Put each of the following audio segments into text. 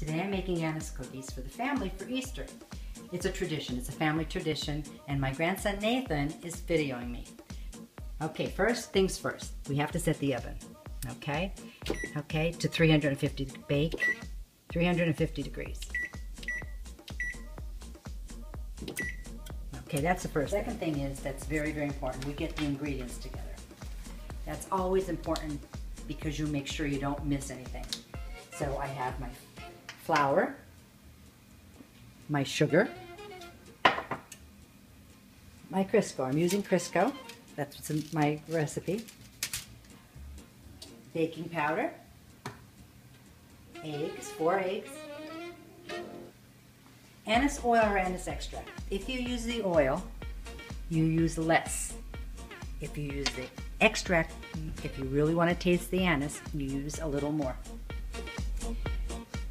Today I'm making anise cookies for the family for Easter. It's a tradition, it's a family tradition, and my grandson Nathan is videoing me. Okay, first things first, we have to set the oven, okay? Okay, to 350 to bake, 350 degrees. Okay, that's the first. Second thing is, that's very, very important, we get the ingredients together. That's always important because you make sure you don't miss anything. So I have my flour, my sugar, my Crisco. I'm using Crisco. That's what's in my recipe. Baking powder, eggs, 4 eggs, anise oil or anise extract. If you use the oil, you use less. If you use the extract, if you really want to taste the anise, you use a little more.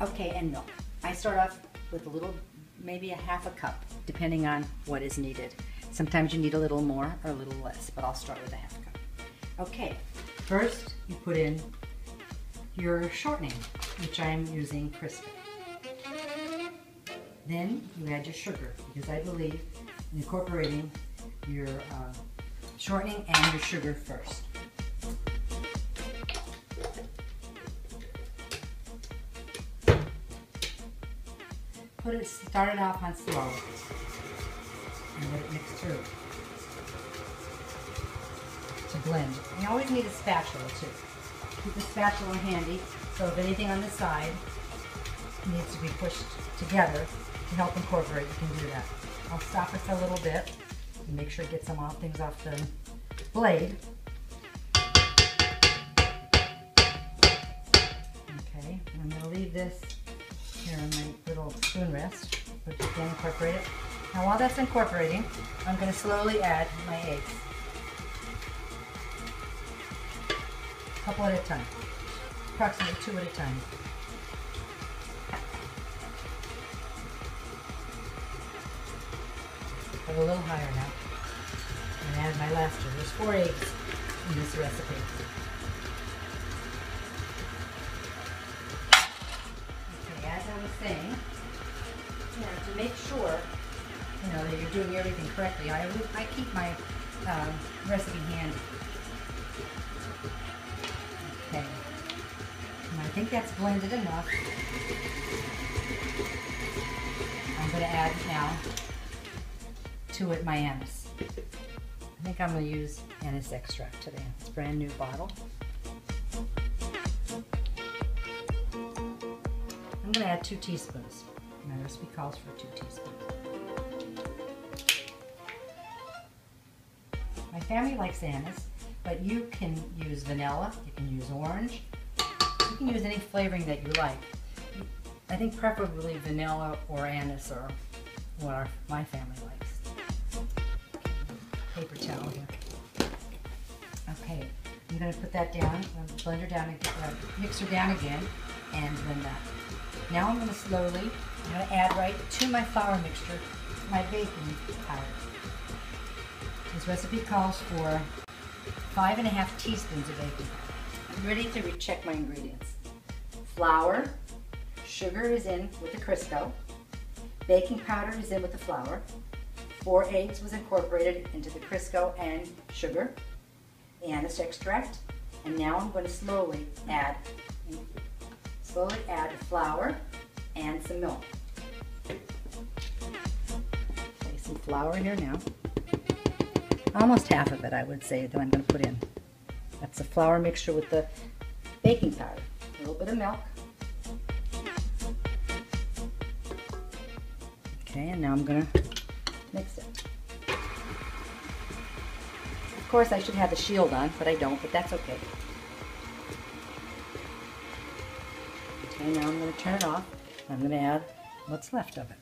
Okay, and milk. I start off with a little, maybe a half a cup, depending on what is needed. Sometimes you need a little more or a little less, but I'll start with a half cup. Okay, first you put in your shortening, which I'm using Crisco. Then you add your sugar, because I believe in incorporating your shortening and your sugar first. Start it off on slow and let it mix through to blend. You always need a spatula too. Keep the spatula handy, so if anything on the side needs to be pushed together to help incorporate, you can do that. I'll stop it for a little bit and make sure it gets some things off the blade. Okay, I'm going to leave this here on my little spoon rest, but you can incorporate it. Now while that's incorporating, I'm going to slowly add my eggs. A couple at a time, approximately 2 at a time. Put a little higher now. And add my last two. There's 4 eggs in this recipe. As I was saying, to make sure that you're doing everything correctly, I keep my recipe handy. Okay, and I think that's blended enough. I'm going to add now to it my anise. I think I'm going to use anise extract today. It's a brand new bottle. I'm going to add 2 teaspoons. My recipe calls for 2 teaspoons. My family likes anise, but you can use vanilla, you can use orange, you can use any flavoring that you like. I think preferably vanilla or anise are what my family likes. Paper towel here. Okay, I'm going to put that down, blend her down, mix her down again, and blend that. Now I'm going to slowly, add right to my flour mixture, my baking powder. This recipe calls for 5½ teaspoons of baking powder. I'm ready to recheck my ingredients. Flour, sugar is in with the Crisco, baking powder is in with the flour, 4 eggs was incorporated into the Crisco and sugar, anise extract, and now I'm going to slowly add the flour and some milk. Okay, some flour here now. Almost half of it, I would say, that I'm going to put in. That's the flour mixture with the baking powder. A little bit of milk. Okay, and now I'm going to mix it. Of course, I should have the shield on, but I don't, but that's okay. Okay, now I'm going to turn it off. I'm going to add what's left of it.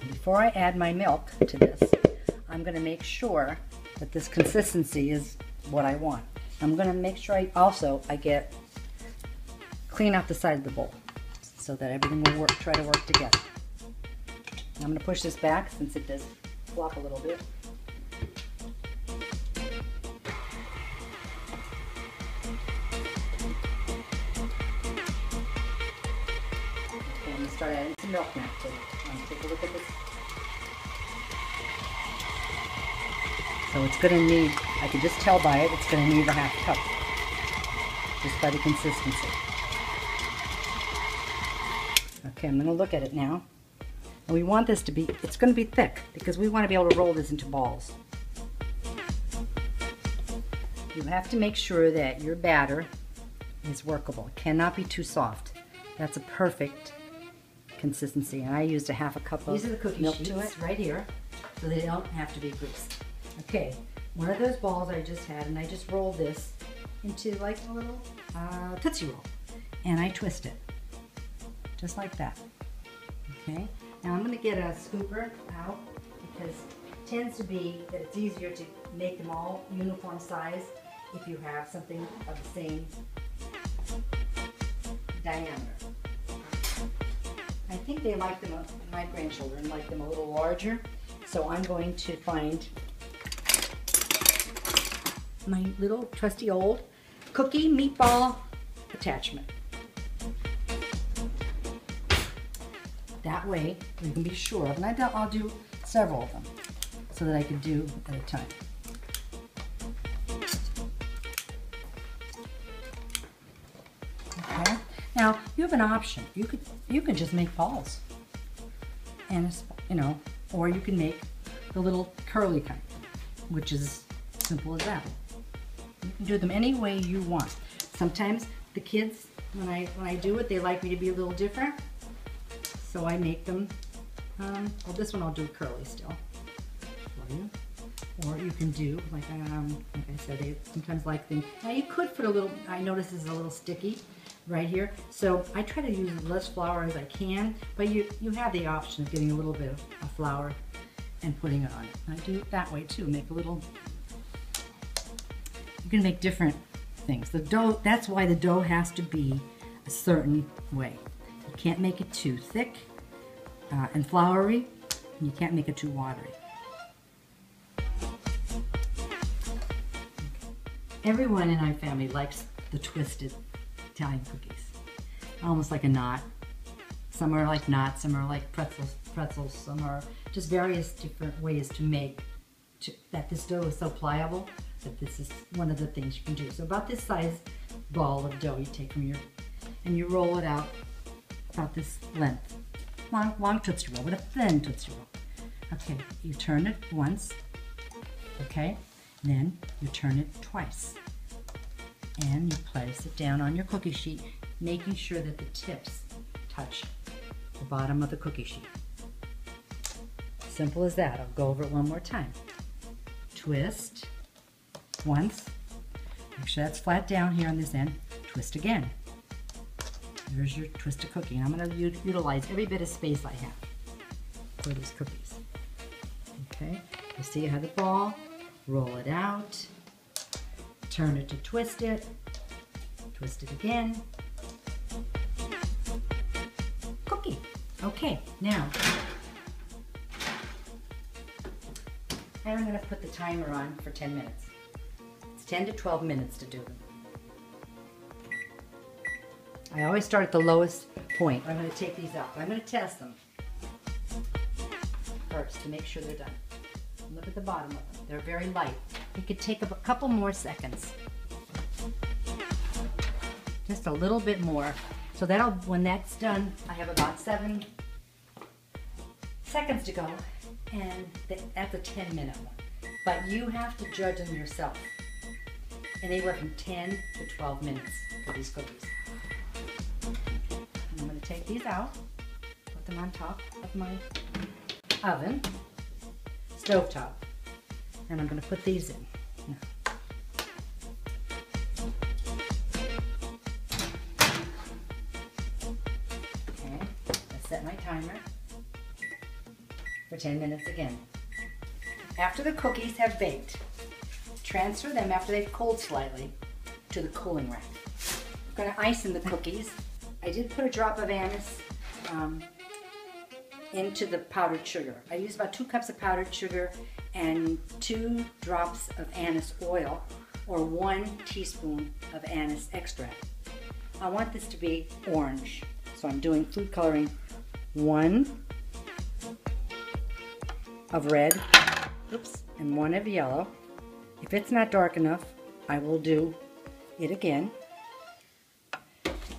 Before I add my milk to this, I'm going to make sure that this consistency is what I want. I'm going to make sure I get clean out the side of the bowl so that everything will try to work together. I'm going to push this back since it does flop a little bit. start adding some milk now to it. Take a look at this. So it's going to need, I can just tell by it, it's going to need a half cup. Just by the consistency. Okay, I'm going to look at it now. And we want this to be, it's going to be thick because we want to be able to roll this into balls. You have to make sure that your batter is workable. It cannot be too soft. That's a perfect consistency. And I used a half a cup of milk to it right here so they don't have to be greased. Okay, one of those balls I just had, and I just rolled this into like a little Tootsie Roll. And I twist it, just like that. Okay, now I'm going to get a scooper out because it tends to be that it's easier to make them all uniform size if you have something of the same diameter. I think they like them, my grandchildren like them a little larger, so I'm going to find my little trusty old cookie meatball attachment. That way we can be sure of, and I'll do several of them so that I can do at a time. Okay. Now you have an option. You could just make balls, and or you can make the little curly kind, which is simple as that. You can do them any way you want. Sometimes the kids, when I do it, they like me to be a little different. So I make them, well, this one I'll do curly still for you. Or you can do, like I said, they sometimes like things. Now you could put a little, I notice this is a little sticky right here. So I try to use as less flour as I can, but you have the option of getting a little bit of flour and putting it on it. I do it that way too, make a little, you can make different things. The dough, that's why the dough has to be a certain way. You can't make it too thick and floury, and you can't make it too watery. Everyone in our family likes the twisted Italian cookies, almost like a knot. Some are like knots, some are like pretzels, some are just various different ways to make that this dough is so pliable that this is one of the things you can do. So about this size ball of dough you take from your, and you roll it out about this length. Long Tootsie Roll, but a thin Tootsie Roll. Okay, you turn it once, okay? Then you turn it twice. And you place it down on your cookie sheet, making sure that the tips touch the bottom of the cookie sheet. Simple as that. I'll go over it one more time. Twist once. Make sure that's flat down here on this end. Twist again. There's your twisted cookie. And I'm going to utilize every bit of space I have for these cookies. Okay, you see I have the ball. Roll it out. Turn it to twist it again. Cookie. Okay, now I'm going to put the timer on for 10 minutes. It's 10 to 12 minutes to do them. I always start at the lowest point. I'm going to take these out. I'm going to test them first to make sure they're done. Look at the bottom of them. They're very light. You could take a couple more seconds. Just a little bit more. So that'll, when that's done, I have about 7 seconds to go, and that's a 10-minute one. But you have to judge them yourself. Anywhere from 10 to 12 minutes for these cookies. And I'm going to take these out, put them on top of my oven, stovetop, and I'm going to put these in. Now. Okay, I set my timer for 10 minutes again. After the cookies have baked, transfer them after they've cooled slightly to the cooling rack. I'm going to ice in the cookies. I did put a drop of anise into the powdered sugar. I used about 2 cups of powdered sugar and 2 drops of anise oil, or 1 teaspoon of anise extract. I want this to be orange, so I'm doing food coloring 1 of red, oops, and 1 of yellow. If it's not dark enough, I will do it again.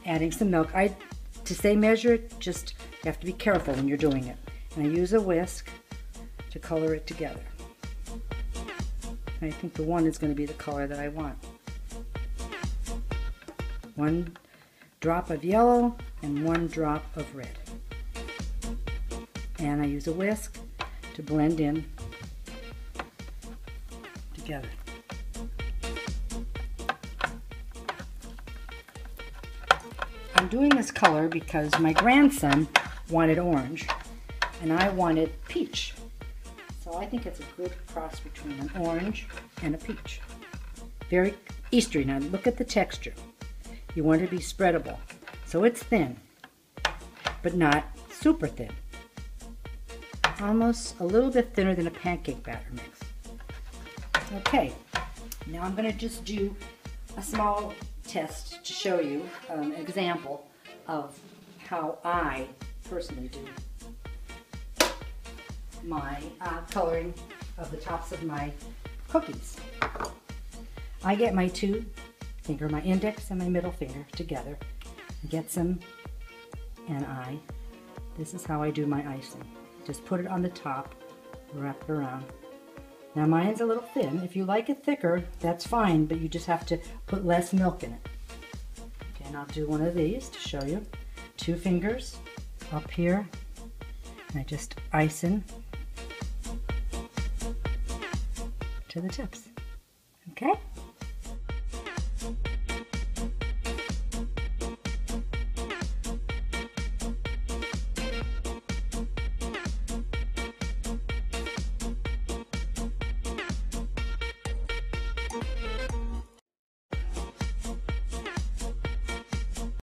Adding some milk. To say measure it, just you have to be careful when you're doing it. And I use a whisk to color it together. I think the 1 is going to be the color that I want. 1 drop of yellow and 1 drop of red. And I use a whisk to blend in together. I'm doing this color because my grandson wanted orange and I wanted peach. So I think it's a good cross between an orange and a peach. Very Eastery. Now look at the texture. You want it to be spreadable. So it's thin, but not super thin. Almost a little bit thinner than a pancake batter mix. Okay, now I'm going to just do a small test to show you an example of how I personally do my coloring of the tops of my cookies. I get my 2 finger, my index and my middle finger together, get some, and this is how I do my icing. Just put it on the top, wrap it around. Now mine's a little thin. If you like it thicker, that's fine, but you just have to put less milk in it. Okay, and I'll do one of these to show you. 2 fingers up here, and I just icing to the tips.